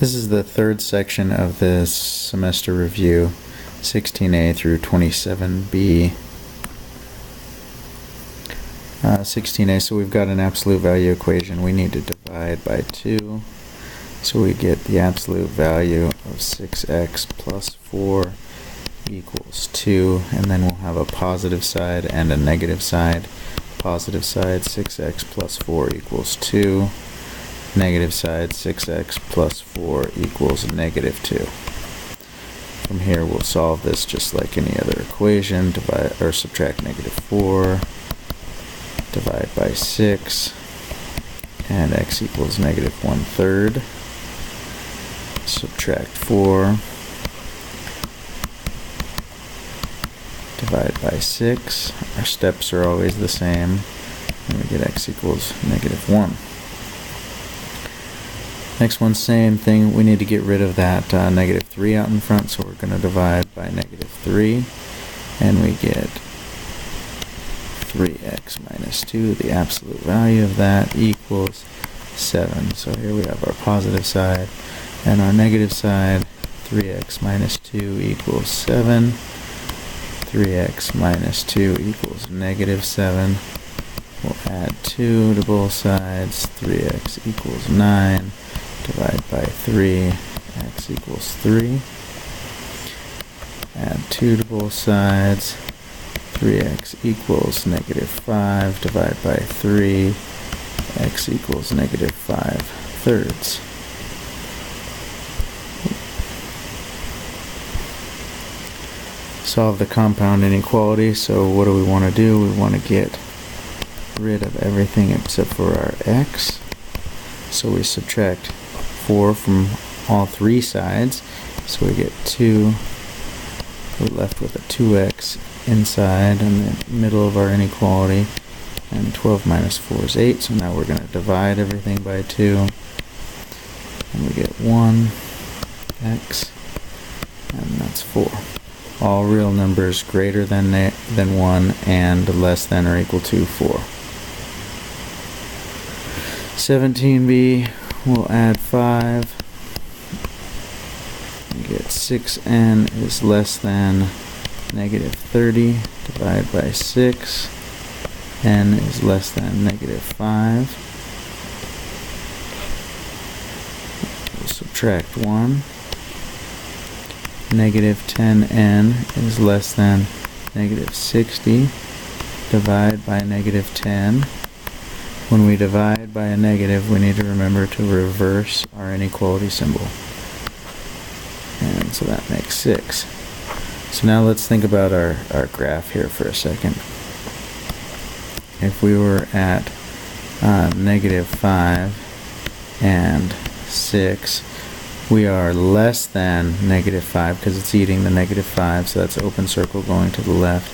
This is the third section of this semester review, 16A through 27B. 16A, so we've got an absolute value equation. We need to divide by 2. So we get the absolute value of 6x plus 4 equals 2, and then we'll have a positive side and a negative side. Positive side, 6x plus 4 equals 2. Negative side, 6x plus 4 equals negative 2. From here we'll solve this just like any other equation. Divide or subtract negative 4, divide by 6, and x equals negative 1/3. Subtract 4, divide by 6. Our steps are always the same, and we get x equals negative 1. Next one, same thing. We need to get rid of that negative 3 out in front, so we're going to divide by negative 3, and we get 3x minus 2. The absolute value of that equals 7. So here we have our positive side, and our negative side, 3x minus 2 equals 7. 3x minus 2 equals negative 7. We'll add 2 to both sides. 3x equals 9. Divide by 3, x equals 3. Add 2 to both sides. 3x equals negative 5. Divide by 3, x equals negative 5/3. Solve the compound inequality. So what do we want to do? We want to get rid of everything except for our x. So we subtract 4 from all three sides. So we get 2. We're left with a 2x inside in the middle of our inequality. And 12 minus 4 is 8. So now we're going to divide everything by 2. And we get 1x. And that's 4. All real numbers greater than 1 and less than or equal to 4. 17b, we'll add 5. We get 6n is less than negative 30. Divide by 6. N is less than negative 5. We'll subtract 1. Negative 10n is less than negative 60. Divide by negative 10. When we divide by a negative, we need to remember to reverse our inequality symbol. And so that makes 6. So now let's think about our graph here for a second. If we were at negative 5 and 6, we are less than negative 5 because it's eating the negative 5, so that's an open circle going to the left.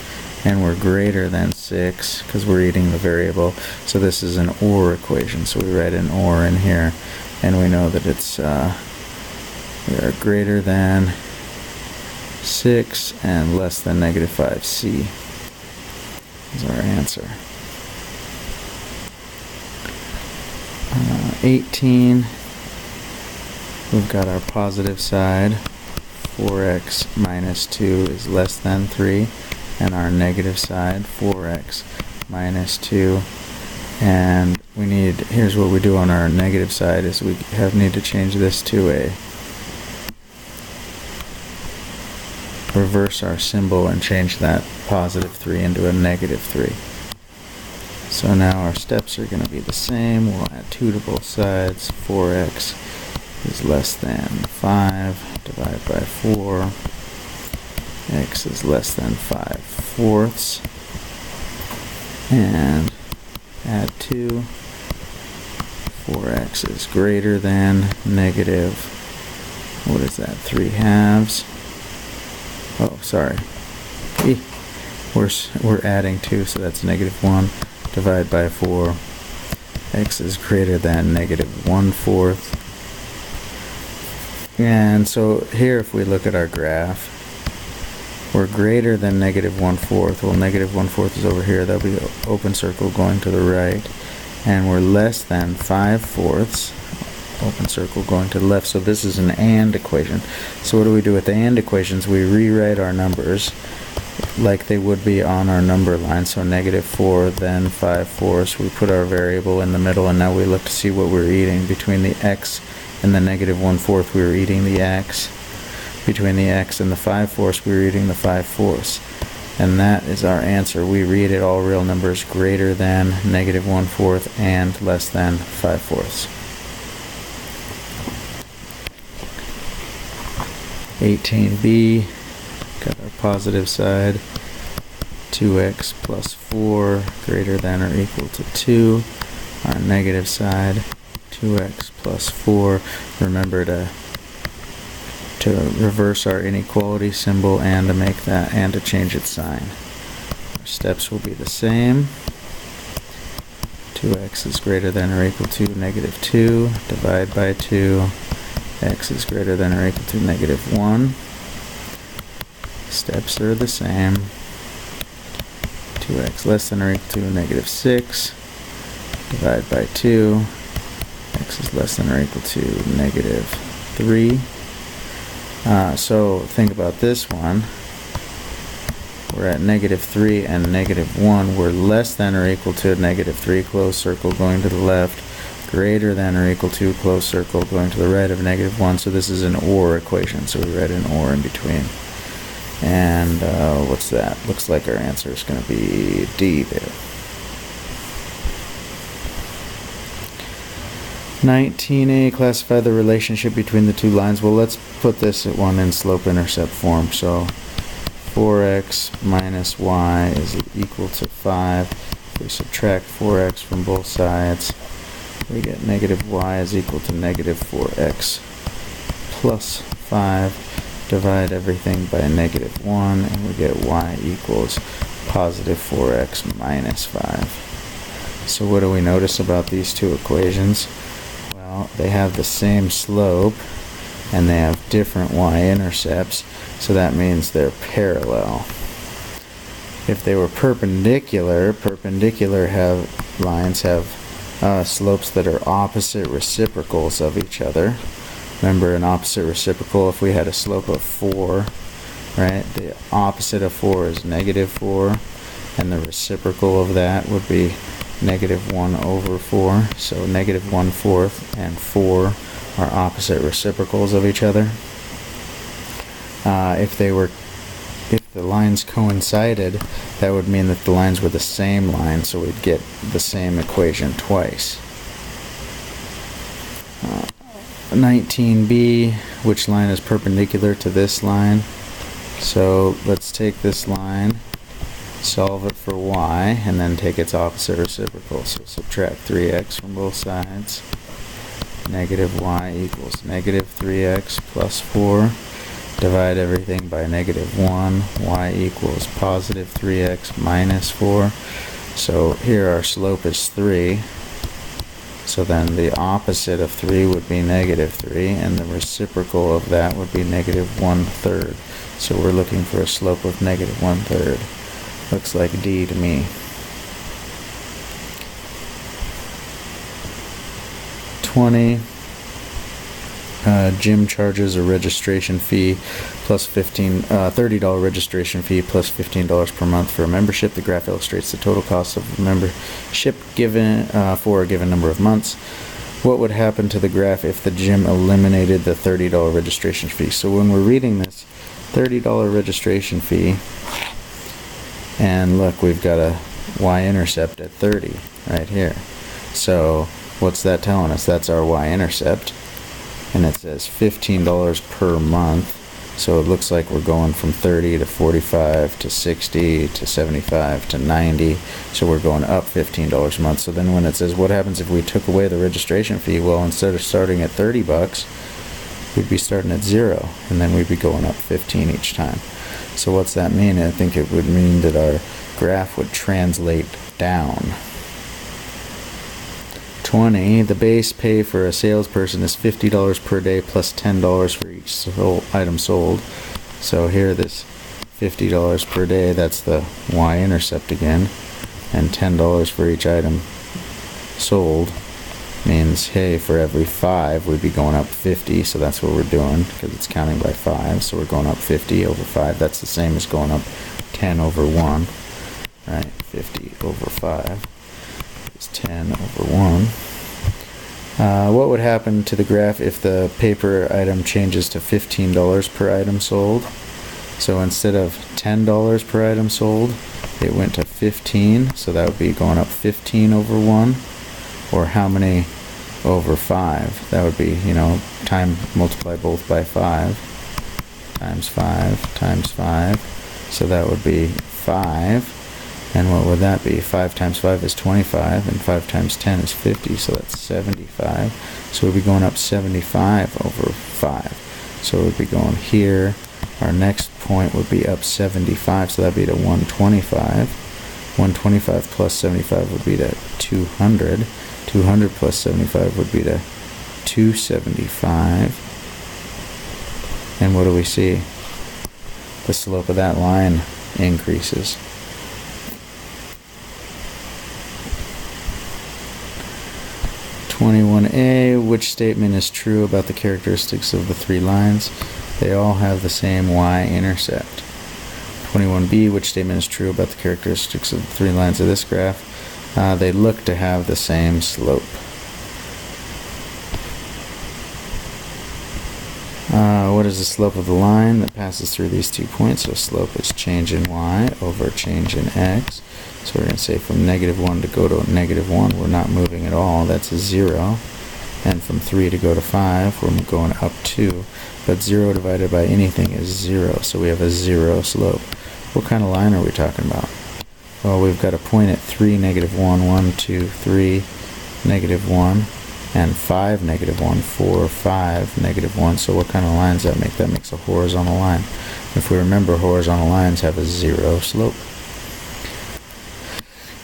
And we're greater than 6 because we're eating the variable. So this is an OR equation. So we write an OR in here, and we know that it's we are greater than 6 and less than negative 5. C is our answer. 18. We've got our positive side. 4x minus 2 is less than 3. And our negative side, 4x minus 2. And we need, here's what we do on our negative side, is we need to change this to a, reverse our symbol and change that positive 3 into a negative 3. So now our steps are going to be the same. We'll add 2 to both sides. 4x is less than 5. Divide by 4. X is less than 5/4. And add 2. 4x is greater than negative, what is that, 3/2. Oh, sorry. We're adding 2, so that's negative 1. Divide by 4. X is greater than negative 1/4. And so here, if we look at our graph, we're greater than negative 1/4. Well, negative 1/4 is over here. That'll be an open circle going to the right. And we're less than 5/4. open circle going to the left. So this is an AND equation. So what do we do with the AND equations? We rewrite our numbers like they would be on our number line. So -4, then 5/4. We put our variable in the middle, and now we look to see what we're eating. Between the x and the -1/4, we were eating the x. Between the x and the 5/4, we were eating the 5/4. And that is our answer. We read it all real numbers greater than -1/4 and less than 5/4. 18b, got our positive side. 2x plus 4 greater than or equal to 2. Our negative side, 2x plus 4. Remember to reverse our inequality symbol and to make that, and to change its sign. Our steps will be the same. 2x is greater than or equal to -2. Divide by 2. X is greater than or equal to -1. Steps are the same. 2x less than or equal to -6. Divide by 2. X is less than or equal to -3. So think about this one. We're at -3 and -1. We're less than or equal to -3, closed circle going to the left, greater than or equal to, closed circle going to the right of -1. So this is an OR equation, so we write an OR in between. And what's that? Looks like our answer is going to be D there. 19a, classify the relationship between the two lines. Well, let's put this at one in slope-intercept form. So 4x minus y is equal to 5. If we subtract 4x from both sides, we get -y is equal to -4x plus 5. Divide everything by -1, and we get y equals positive 4x minus 5. So what do we notice about these two equations? Well, they have the same slope, and they have different y-intercepts, so that means they're parallel. If they were perpendicular, lines have slopes that are opposite reciprocals of each other. Remember, an opposite reciprocal, if we had a slope of 4, right, the opposite of 4 is -4, and the reciprocal of that would be -1/4. So -1/4 and 4 are opposite reciprocals of each other. If the lines coincided, that would mean that the lines were the same line, so we'd get the same equation twice. 19b, which line is perpendicular to this line? So let's take this line, solve it for y, and then take its opposite reciprocal. So subtract 3x from both sides. -y equals -3x plus 4. Divide everything by -1. Y equals positive 3x minus 4. So here our slope is 3. So then the opposite of 3 would be -3, and the reciprocal of that would be -1/3. So we're looking for a slope of -1/3. Looks like D to me. 20. Gym charges a registration fee plus $30 registration fee plus $15 per month for a membership. The graph illustrates the total cost of membership given for a given number of months. What would happen to the graph if the gym eliminated the $30 registration fee? So when we're reading this $30 registration fee, and look, we've got a y-intercept at 30 right here. So what's that telling us? That's our y-intercept. And it says $15 per month. So it looks like we're going from 30 to 45 to 60 to 75 to 90. So we're going up $15 a month. So then when it says what happens if we took away the registration fee, well, instead of starting at $30, we'd be starting at 0, and then we'd be going up 15 each time. So what's that mean? I think it would mean that our graph would translate down. 20. The base pay for a salesperson is $50 per day plus $10 for each item sold. So here this $50 per day, that's the y-intercept again, and $10 for each item sold. means, hey, for every 5 we'd be going up 50, so that's what we're doing because it's counting by 5. So we're going up 50 over 5. That's the same as going up 10 over 1, right? 50 over 5 is 10 over 1. What would happen to the graph if the paper item changes to $15 per item sold? So instead of $10 per item sold, it went to 15, so that would be going up 15 over 1, or how many over 5? That would be, multiply both by 5, times 5, times 5, so that would be 5, and what would that be? 5 times 5 is 25, and 5 times 10 is 50, so that's 75, so we'd be going up 75 over 5, so we'd be going here. Our next point would be up 75, so that'd be to 125. 125 plus 75 would be to 200. 200 plus 75 would be to 275. And what do we see? The slope of that line increases. (21a) Which statement is true about the characteristics of the 3 lines? They all have the same y-intercept. (21b) Which statement is true about the characteristics of the 3 lines of this graph? They look to have the same slope. What is the slope of the line that passes through these 2 points? So slope is change in y over change in x. So we're going to say from -1 to go to -1, we're not moving at all. That's a 0. And from 3 to go to 5, we're going up 2. But 0 divided by anything is 0, so we have a 0 slope. What kind of line are we talking about? Well, we've got a point at 3, -1, 1, 2, 3, -1, and 5, -1, 4, 5, -1. So what kind of lines does that make? That makes a horizontal line. If we remember, horizontal lines have a 0 slope.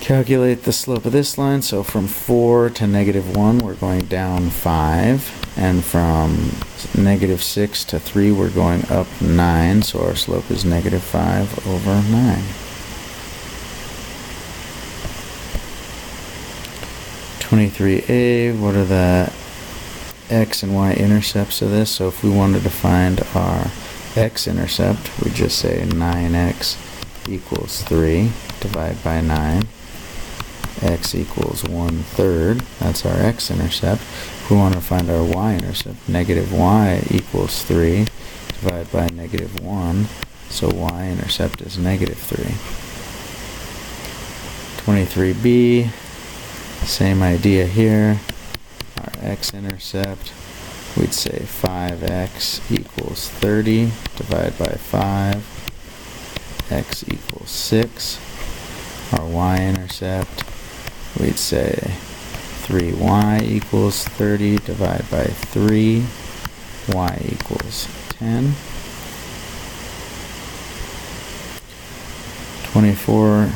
Calculate the slope of this line. So from 4 to -1, we're going down 5. And from -6 to 3, we're going up 9. So our slope is -5 over 9. 23a, what are the x and y intercepts of this? So if we wanted to find our x-intercept, we just say 9x equals 3, divide by 9. X equals 1/3, that's our x-intercept. If we want to find our y-intercept, -y equals 3, divide by -1, so y-intercept is -3. 23b, same idea here. Our x-intercept, we'd say 5x equals 30, divide by 5, x equals 6. Our y-intercept, we'd say 3y equals 30, divide by 3, y equals 10. 24,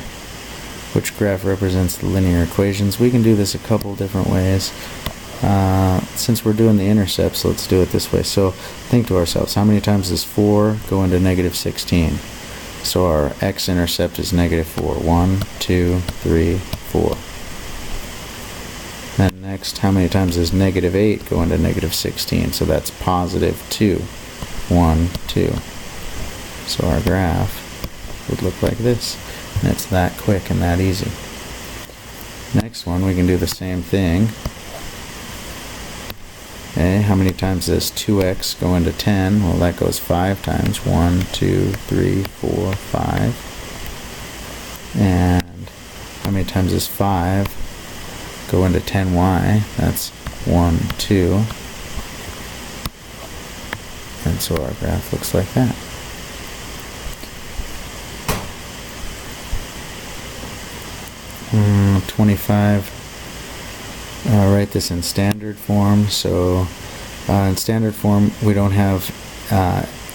which graph represents the linear equations? We can do this a couple different ways. Since we're doing the intercepts, let's do it this way. So think to ourselves, how many times does 4 go into -16? So our x-intercept is -4. 1, 2, 3, 4. And next, how many times does -8 go into -16? So that's +2. 1, 2. So our graph would look like this. And it's that quick and that easy. Next one, we can do the same thing. Okay, how many times does 2x go into 10? Well, that goes 5 times. 1, 2, 3, 4, 5. And how many times does 5 go into 10y? That's 1, 2. And so our graph looks like that. Hmm, 25. Write this in standard form. So in standard form, we don't have,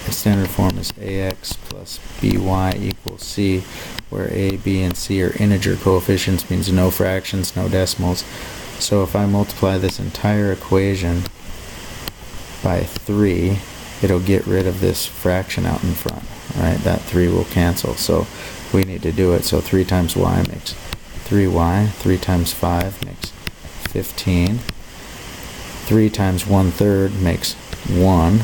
standard form is ax plus by equals c, where a, b, and c are integer coefficients, means no fractions, no decimals. So if I multiply this entire equation by 3, it'll get rid of this fraction out in front, right? That 3 will cancel. So we need to do it. So 3 times y makes 3y. 3 times 5 makes 15. 3 times 1/3 makes 1,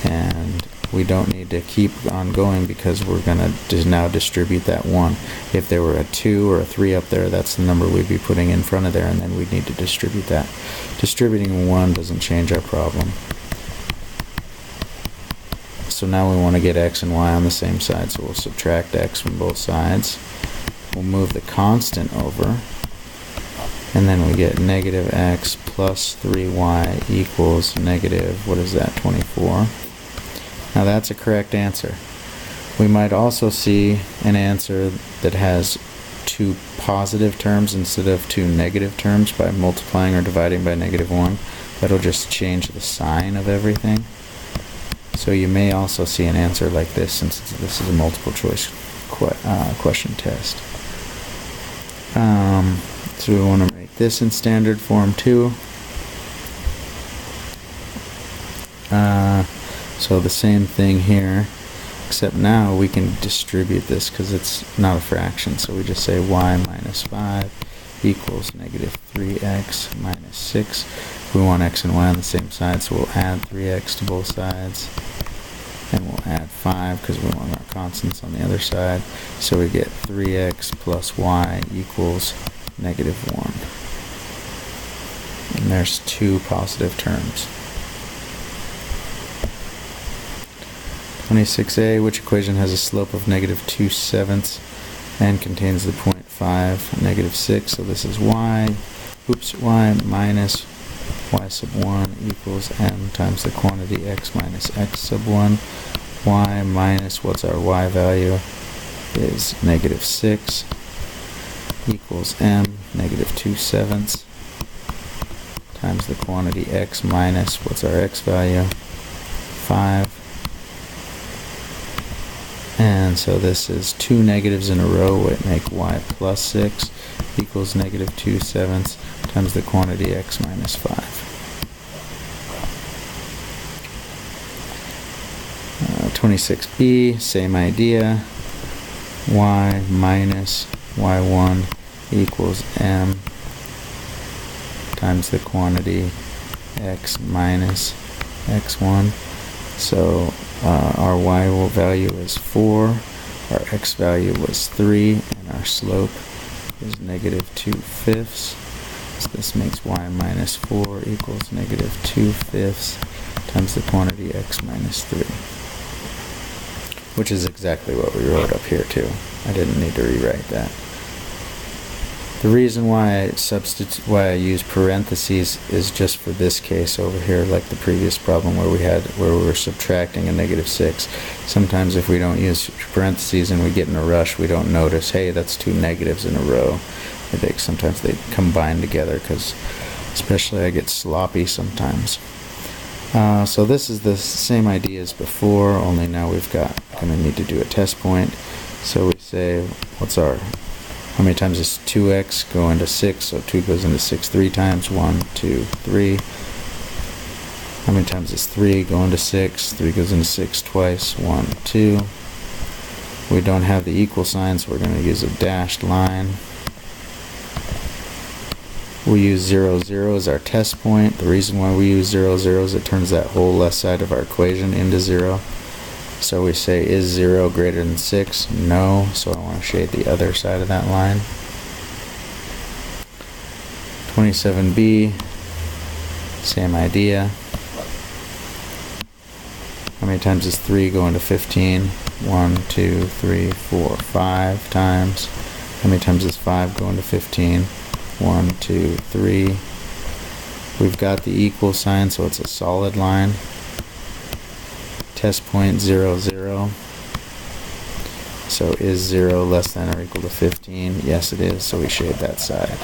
and we don't need to keep on going because we're going to now distribute that 1. If there were a 2 or a 3 up there, that's the number we'd be putting in front of there, and then we'd need to distribute that. Distributing 1 doesn't change our problem. So now we want to get x and y on the same side, so we'll subtract x from both sides. We'll move the constant over, and then we get negative x plus 3y equals negative, what is that, 24. Now that's a correct answer. We might also see an answer that has 2 positive terms instead of 2 negative terms by multiplying or dividing by -1. That'll just change the sign of everything. So you may also see an answer like this, since this is a multiple choice question test. So we want to make this in standard form too. So the same thing here, except now we can distribute this because it's not a fraction. So we just say y minus 5 equals negative 3x minus 6. We want x and y on the same side, so we'll add 3x to both sides. And we'll add 5 because we want our constants on the other side. So we get 3x plus y equals negative 1. And there's 2 positive terms. 26a, which equation has a slope of negative 2/7 and contains the point 5, negative 6. So this is y minus y sub 1 equals m times the quantity x minus x sub 1. Y minus, what's our y value, is negative 6 equals m, negative 2/7 times the quantity x minus, what's our x value, 5. And so this is 2 negatives in a row, which make y plus 6 equals negative 2/7 times the quantity x minus 5. 26b, same idea. Y minus y1 equals m times the quantity x minus x1. So our y value is 4, our x value was 3, and our slope is negative 2/5. So this makes y minus 4 equals negative 2/5 times the quantity x minus 3. Which is exactly what we wrote up here too. I didn't need to rewrite that. The reason why I use parentheses is just for this case over here, like the previous problem where we were subtracting a negative 6. Sometimes if we don't use parentheses and we get in a rush, we don't notice, hey, that's 2 negatives in a row. I think sometimes they combine together, because especially I get sloppy sometimes. So this is the same idea as before, only now we've got going to need to do a test point. So we say, how many times does 2x go into 6? So 2 goes into 6 3 times. 1, 2, 3. How many times does 3 go into 6? 3 goes into 6 twice. 1, 2. We don't have the equal sign, so we're going to use a dashed line. We use 0, 0 as our test point. The reason why we use 0, 0 is it turns that whole left side of our equation into 0. So we say, is 0 greater than 6? No. So I want to shade the other side of that line. 27b, same idea. How many times does 3 go into 15? 1, 2, 3, 4, 5 times. How many times does 5 go into 15? 1, 2, 3. We've got the equal sign, so it's a solid line. Test point 0, 0. So is 0 less than or equal to 15? Yes, it is, so we shade that side.